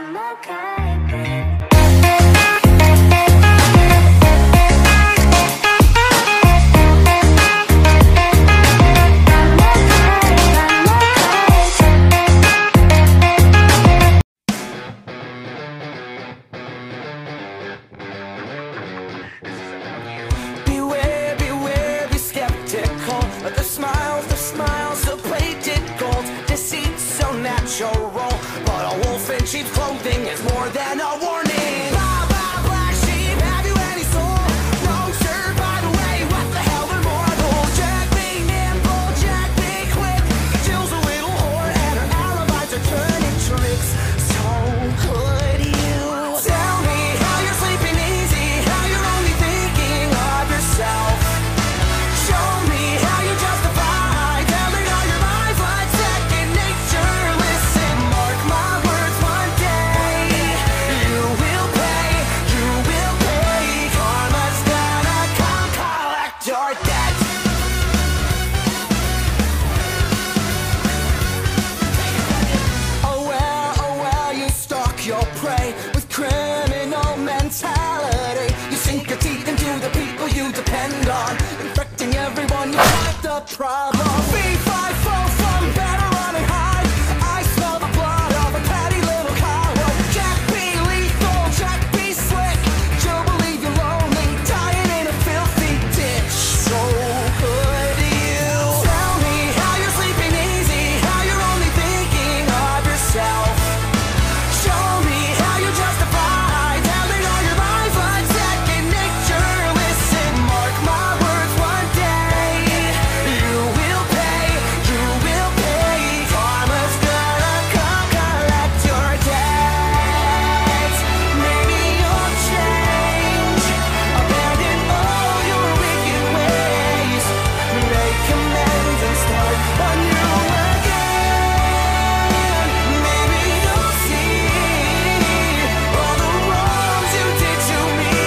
I'm okay, babe. Beware, beware, be skeptical. The smiles, so plated gold. Deceit so natural, but a wolf in sheep's clothing is more than a warning. Blah, blah, black sheep, have you any soul? No, sir, by the way, what the hell, they're mortal. Jack be nimble, Jack be quick. Jill's a little whore and her alibis are turning tricks. So could you tell me how you're sleeping easy, how you're only thinking of yourself? Show me how you justify telling all your lies like second nature. Listen, mark my words, one day you will pay, you will pay. Karma's gonna come collect your debt. Oh well, you stalk your prey with criminal mentality. You sink your teeth into the people you depend on, infecting everyone. You got the problem. B5 from better run and hide. I smell the blood of a petty little coward. Jack be lethal, Jack be slick. You'll believe you're lonely, dying in a filthy ditch. So could you tell me how you're sleeping easy, how you're only thinking of yourself? Show me how you justify telling all your lies like second nature. Listen, mark my words, one day you will pay, you will pay. Karma's gonna come collect your debts. Maybe you'll change, abandon all your wicked ways, make amends and start anew again. Maybe you'll see all the wrongs you did to me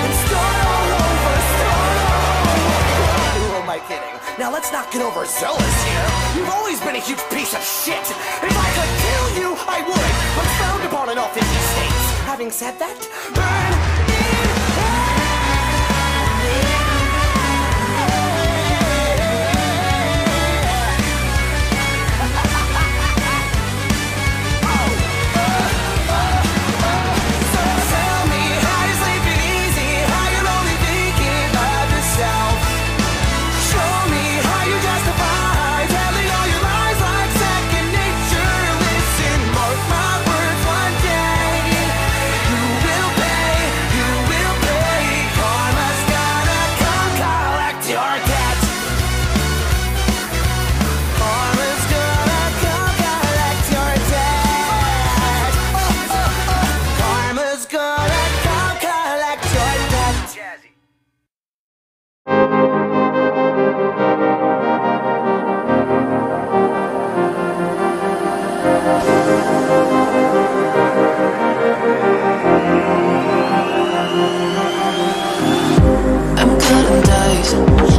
and start all over, start all over. Who am I kidding? Now let's not get overzealous here. You've always been a huge piece of shit. If I could kill you, I would. I'm frowned upon in all 50 states. Having said that, burn in hell. So tell me how you're sleeping easy, how you're only thinking of yourself. Show me how you justify telling all your lies like second nature. Listen, mark my words, one day you will pay, you will pay. Karma's gonna come collect your debt. Karma's gonna come collect your debt. Karma's gonna come collect your debt. I'm cutting dice.